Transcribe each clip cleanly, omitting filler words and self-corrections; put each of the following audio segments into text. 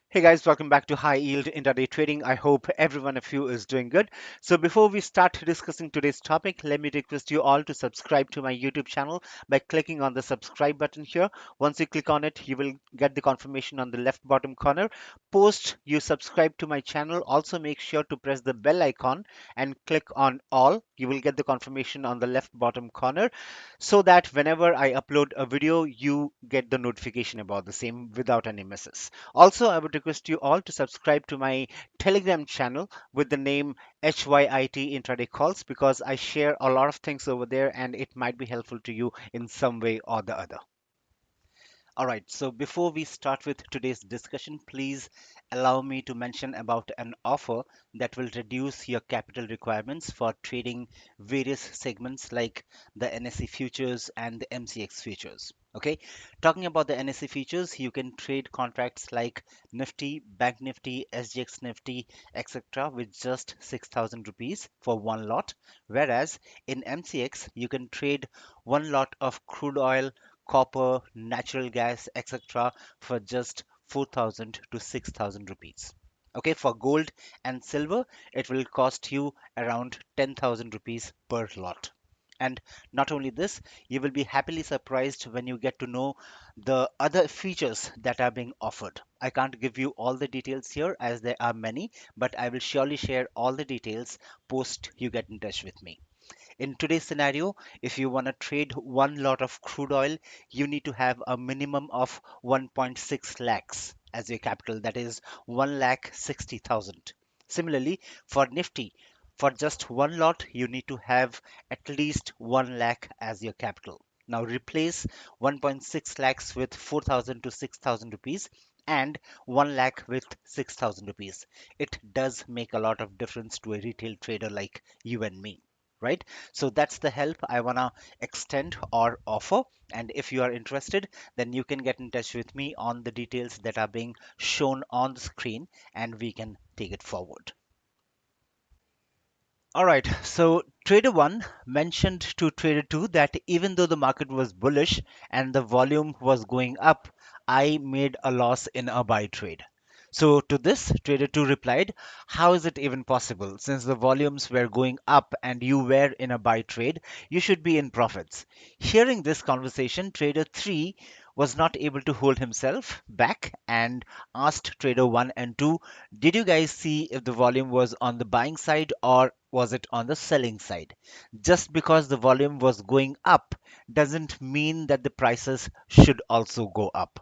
Hey guys, welcome back to High Yield Intraday Trading. I hope every one of you is doing good. So before we start discussing today's topic, let me request you all to subscribe to my YouTube channel by clicking on the subscribe button here. Once you click on it, you will get the confirmation on the left bottom corner. Post you subscribe to my channel, also make sure to press the bell icon and click on all. You will get the confirmation on the left bottom corner so that whenever I upload a video, you get the notification about the same without any misses. Also, I would request you all to subscribe to my Telegram channel with the name HYIT Intraday Calls because I share a lot of things over there and it might be helpful to you in some way or the other. All right, so before we start with today's discussion, please allow me to mention about an offer that will reduce your capital requirements for trading various segments like the NSE futures and the MCX futures. Okay, talking about the NSE futures, you can trade contracts like Nifty, Bank Nifty, SGX Nifty, etc. with just 6,000 rupees for one lot, whereas in MCX you can trade one lot of crude oil, copper, natural gas, etc. for just 4,000 to 6,000 rupees. Okay, for gold and silver, it will cost you around 10,000 rupees per lot. And not only this, you will be happily surprised when you get to know the other features that are being offered. I can't give you all the details here as there are many, but I will surely share all the details post you get in touch with me. In today's scenario, if you want to trade one lot of crude oil, you need to have a minimum of 1.6 lakhs as your capital, that is 1 lakh 60,000. Similarly, for Nifty, for just one lot, you need to have at least 1 lakh as your capital. Now replace 1.6 lakhs with 4,000 to 6,000 rupees and 1 lakh with 6,000 rupees. It does make a lot of difference to a retail trader like you and me, right? So that's the help I want to extend or offer. And if you are interested, then you can get in touch with me on the details that are being shown on the screen and we can take it forward. All right, so trader 1 mentioned to trader 2 that even though the market was bullish and the volume was going up, I made a loss in a buy trade. So to this, trader 2 replied, how is it even possible? Since the volumes were going up and you were in a buy trade, you should be in profits. Hearing this conversation, trader 3 was not able to hold himself back and asked trader 1 and 2, did you guys see if the volume was on the buying side or was it on the selling side? Just because the volume was going up doesn't mean that the prices should also go up.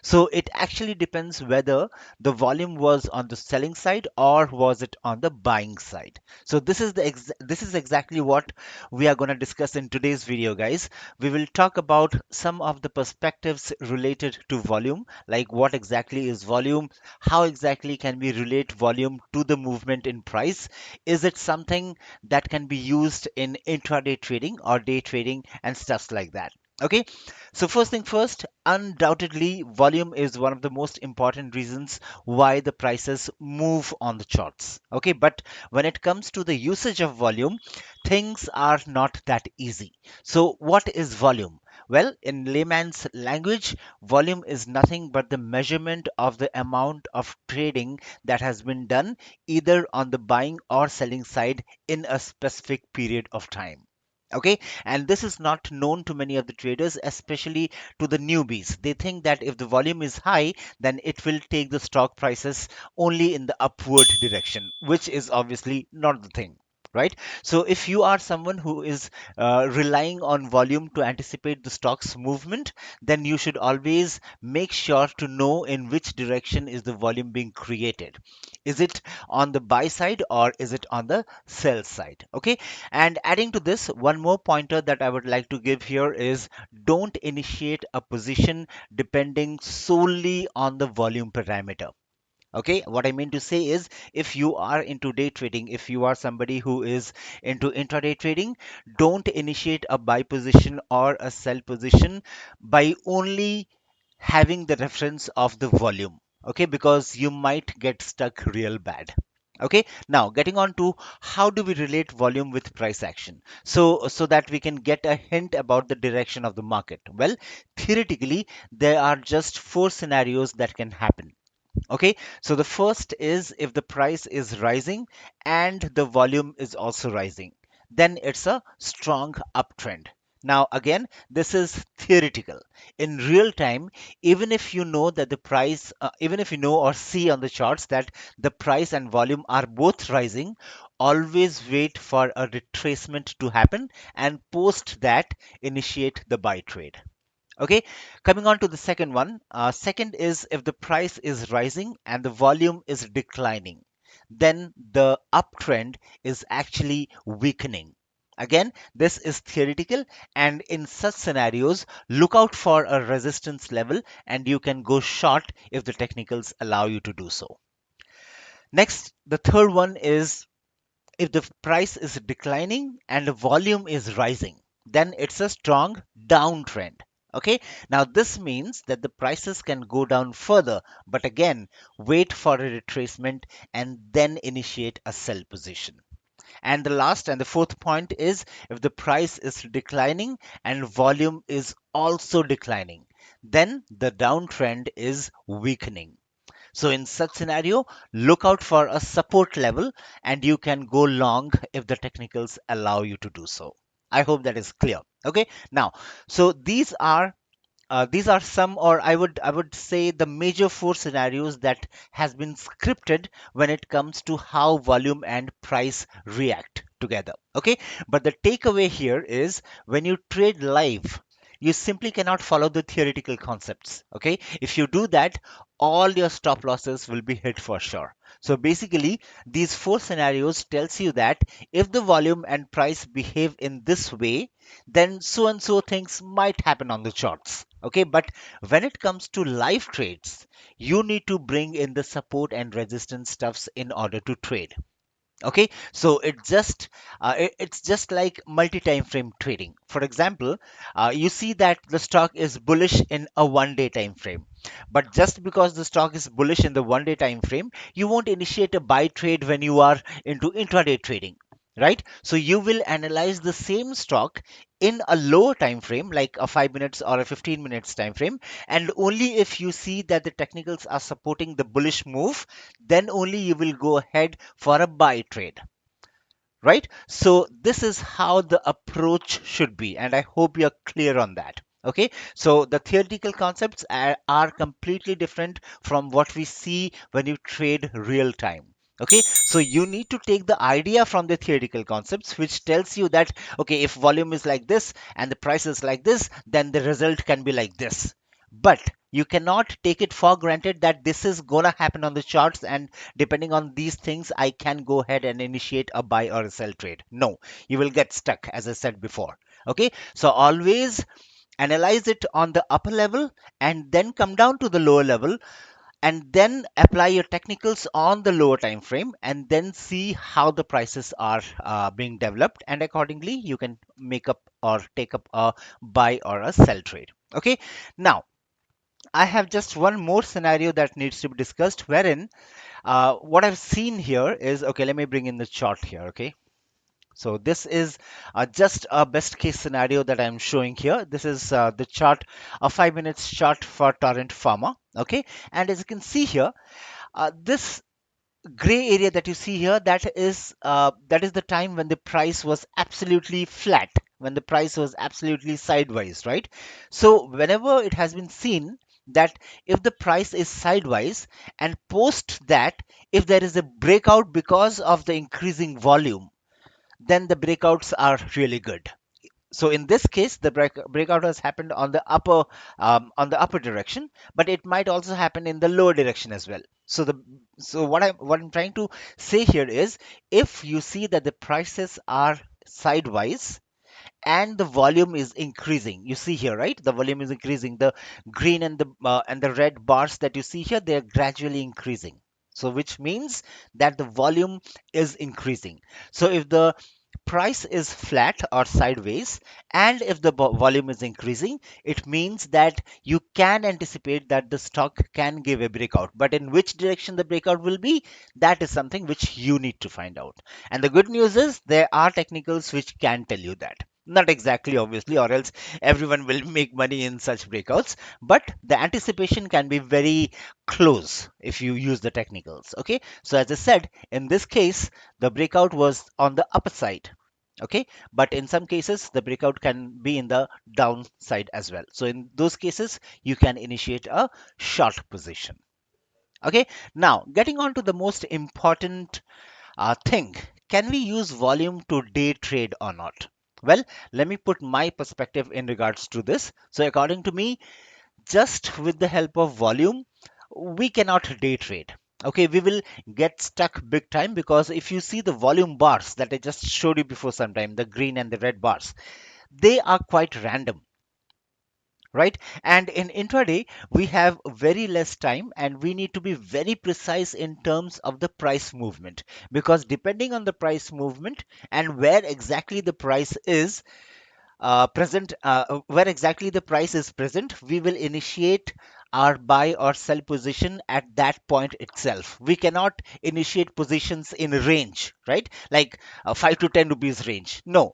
So it actually depends whether the volume was on the selling side or was it on the buying side. So this is exactly what we are going to discuss in today's video, guys. We will talk about some of the perspectives related to volume, like what exactly is volume, how exactly can we relate volume to the movement in price, is it something that can be used in intraday trading or day trading and stuff like that. Okay, so first thing first, undoubtedly, volume is one of the most important reasons why the prices move on the charts. Okay, but when it comes to the usage of volume, things are not that easy. So what is volume? Well, in layman's language, volume is nothing but the measurement of the amount of trading that has been done either on the buying or selling side in a specific period of time. Okay, and this is not known to many of the traders, especially to the newbies. They think that if the volume is high, then it will take the stock prices only in the upward direction, which is obviously not the thing. Right. So if you are someone who is relying on volume to anticipate the stock's movement, then you should always make sure to know in which direction is the volume being created. Is it on the buy side or is it on the sell side? Okay, and adding to this, one more pointer that I would like to give here is don't initiate a position depending solely on the volume parameter. Okay, what I mean to say is if you are into day trading, if you are somebody who is into intraday trading, don't initiate a buy position or a sell position by only having the reference of the volume. Okay, because you might get stuck real bad. Okay, now getting on to how do we relate volume with price action, so that we can get a hint about the direction of the market. Well, theoretically there are just four scenarios that can happen. Okay, so the first is if the price is rising and the volume is also rising, then it's a strong uptrend. Now, again, this is theoretical. In real time, even if you know that the price, even if you know or see on the charts that the price and volume are both rising, always wait for a retracement to happen and post that initiate the buy trade. Okay, coming on to the second one. Second is if the price is rising and the volume is declining, then the uptrend is actually weakening. Again, this is theoretical, and in such scenarios, look out for a resistance level and you can go short if the technicals allow you to do so. Next, the third one is if the price is declining and the volume is rising, then it's a strong downtrend. Okay, now this means that the prices can go down further, but again, wait for a retracement and then initiate a sell position. And the last and the fourth point is if the price is declining and volume is also declining, then the downtrend is weakening. So in such scenario, look out for a support level and you can go long if the technicals allow you to do so. I hope that is clear. Okay. Now, so these are some, or I would say the major four scenarios that has been scripted when it comes to how volume and price react together. Okay, but the takeaway here is when you trade live, you simply cannot follow the theoretical concepts. Okay, if you do that, all your stop losses will be hit for sure. So basically, these four scenarios tells you that if the volume and price behave in this way, then so and so things might happen on the charts. Okay, but when it comes to live trades, you need to bring in the support and resistance stuffs in order to trade. Okay, so it's just like multi-time frame trading. For example, you see that the stock is bullish in a 1 day time frame, but just because the stock is bullish in the 1 day time frame, you won't initiate a buy trade when you are into intraday trading, right? So you will analyze the same stock in a lower time frame, like a 5 minutes or a 15 minutes time frame, and only if you see that the technicals are supporting the bullish move, then only you will go ahead for a buy trade, right? So this is how the approach should be, and I hope you're clear on that. Okay, so the theoretical concepts are completely different from what we see when you trade real time. Okay, so you need to take the idea from the theoretical concepts, which tells you that okay, if volume is like this and the price is like this, then the result can be like this. But you cannot take it for granted that this is gonna happen on the charts, and depending on these things, I can go ahead and initiate a buy or a sell trade. No, you will get stuck, as I said before. Okay, so always analyze it on the upper level and then come down to the lower level and then apply your technicals on the lower time frame and then see how the prices are being developed, and accordingly you can make up or take up a buy or a sell trade. Okay, now I have just one more scenario that needs to be discussed, wherein what I've seen here is, okay, let me bring in the chart here. Okay, so this is just a best case scenario that I'm showing here. This is the chart, a 5 minutes chart for Torrent Pharma. Okay, and as you can see here, this gray area that you see here, that is the time when the price was absolutely flat, when the price was absolutely sideways, right? So whenever it has been seen that if the price is sideways and post that, if there is a breakout because of the increasing volume, then the breakouts are really good. So in this case, the breakout has happened on the upper direction, but it might also happen in the lower direction as well. So what I'm trying to say here is, if you see that the prices are sideways and the volume is increasing, you see here, right, the volume is increasing, the green and the red bars that you see here, they are gradually increasing, so which means that the volume is increasing. So if the price is flat or sideways and if the volume is increasing, it means that you can anticipate that the stock can give a breakout, but in which direction the breakout will be, that is something which you need to find out. And the good news is there are technicals which can tell you that. Not exactly, obviously, or else everyone will make money in such breakouts. But the anticipation can be very close if you use the technicals. Okay, so as I said, in this case, the breakout was on the upper side. Okay, but in some cases, the breakout can be in the downside as well. So in those cases, you can initiate a short position. Okay, now getting on to the most important thing, can we use volume to day trade or not? Well, let me put my perspective in regards to this. So according to me, just with the help of volume, we cannot day trade. Okay, we will get stuck big time, because if you see the volume bars that I just showed you before some time, the green and the red bars, they are quite random, right? And in intraday, we have very less time and we need to be very precise in terms of the price movement, because depending on the price movement and where exactly the price is present, where exactly the price is present, we will initiate our buy or sell position at that point itself. We cannot initiate positions in range, right? Like 5 to 10 rupees range. No,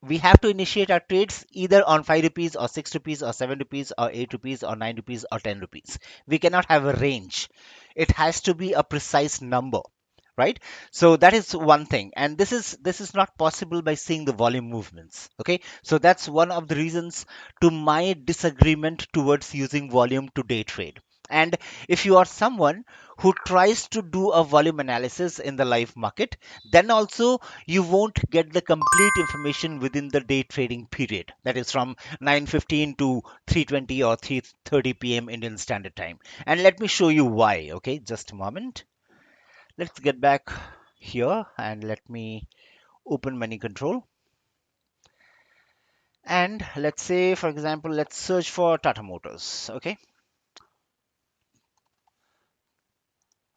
we have to initiate our trades either on 5 rupees or 6 rupees or 7 rupees or 8 rupees or 9 rupees or 10 rupees. We cannot have a range. It has to be a precise number, right? So that is one thing, and this is not possible by seeing the volume movements. Okay, so that's one of the reasons to my disagreement towards using volume to day trade. And if you are someone who tries to do a volume analysis in the live market, then also you won't get the complete information within the day trading period, that is from 9:15 to 3:20 or 3:30 p.m. Indian Standard Time. And let me show you why. Okay, just a moment. Let's get back here and let me open menu control. And let's say, for example, let's search for Tata Motors. Okay,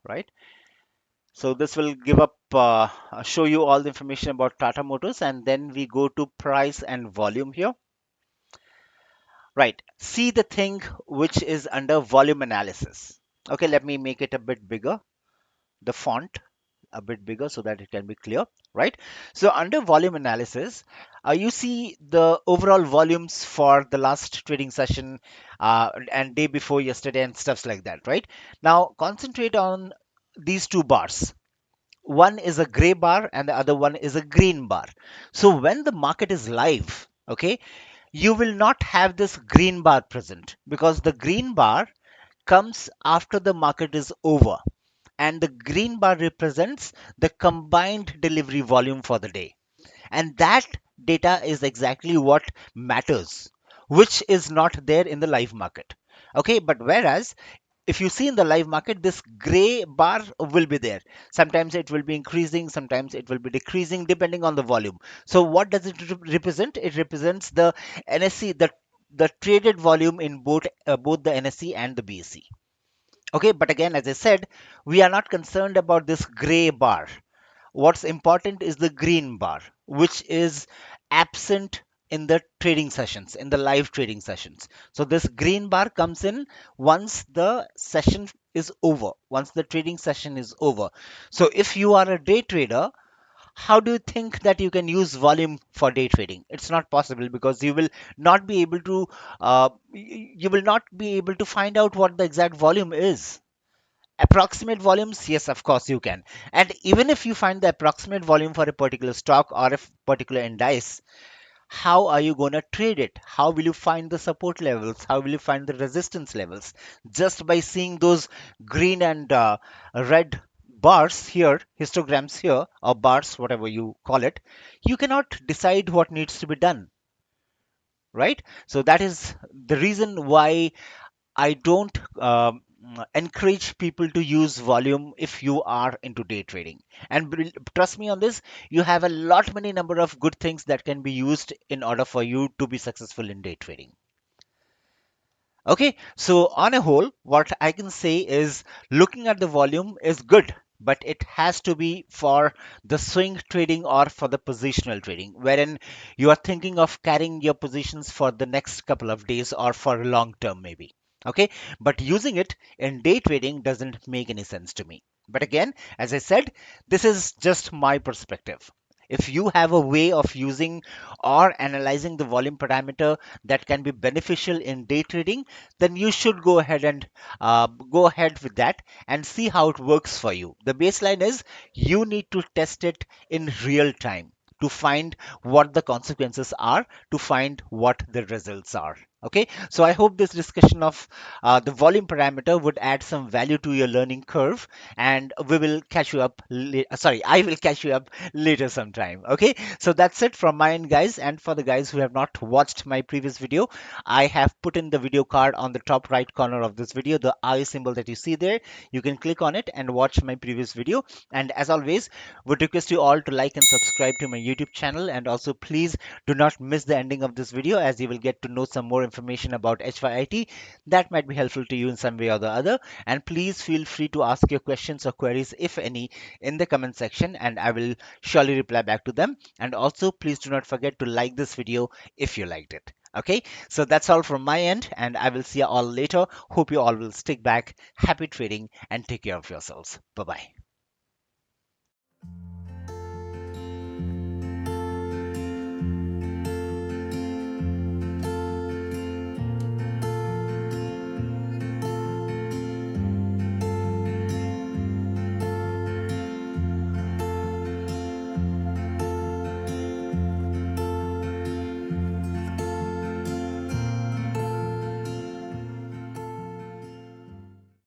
right. So this will give up, show you all the information about Tata Motors, and then we go to price and volume here. Right. See the thing which is under volume analysis. Okay, let me make it a bit bigger, the font a bit bigger so that it can be clear, right? So under volume analysis, you see the overall volumes for the last trading session and day before yesterday and stuffs like that, right? Now concentrate on these two bars. One is a gray bar and the other one is a green bar. So when the market is live, okay, you will not have this green bar present, because the green bar comes after the market is over, and the green bar represents the combined delivery volume for the day. And that data is exactly what matters, which is not there in the live market. Okay, but whereas if you see in the live market, this gray bar will be there. Sometimes it will be increasing, sometimes it will be decreasing depending on the volume. So what does it represent? It represents the NSE, the traded volume in both the NSE and the BSE. Okay, but again, as I said, we are not concerned about this gray bar. What's important is the green bar, which is absent in the trading sessions, in the live trading sessions. So this green bar comes in once the session is over, once the trading session is over. So if you are a day trader, how do you think that you can use volume for day trading? It's not possible, because you will not be able to you will not be able to find out what the exact volume is. Approximate volumes, yes, of course you can. And even if you find the approximate volume for a particular stock or a particular index, how are you going to trade it? How will you find the support levels? How will you find the resistance levels? Just by seeing those green and red bars here, histograms here, or bars, whatever you call it, you cannot decide what needs to be done, right? So that is the reason why I don't encourage people to use volume if you are into day trading. And trust me on this, you have a lot many number of good things that can be used in order for you to be successful in day trading. Okay, so on a whole, what I can say is looking at the volume is good, but it has to be for the swing trading or for the positional trading, wherein you are thinking of carrying your positions for the next couple of days or for long term, maybe. Okay, but using it in day trading doesn't make any sense to me. But again, as I said, this is just my perspective. If you have a way of using or analyzing the volume parameter that can be beneficial in day trading, then you should go ahead with that and see how it works for you. The baseline is you need to test it in real time to find what the consequences are, to find what the results are. Okay, so I hope this discussion of the volume parameter would add some value to your learning curve, and we will catch you up. Sorry, I will catch you up later sometime. Okay, so that's it from my end, guys. And for the guys who have not watched my previous video, I have put in the video card on the top right corner of this video, the eye symbol that you see there. You can click on it and watch my previous video. And as always, would request you all to like and subscribe to my YouTube channel. And also, please do not miss the ending of this video, as you will get to know some more information about HYIT that might be helpful to you in some way or the other. And please feel free to ask your questions or queries, if any, in the comment section, and I will surely reply back to them. And also, please do not forget to like this video if you liked it. Okay, so that's all from my end, and I will see you all later. Hope you all will stick back. Happy trading and take care of yourselves. Bye bye.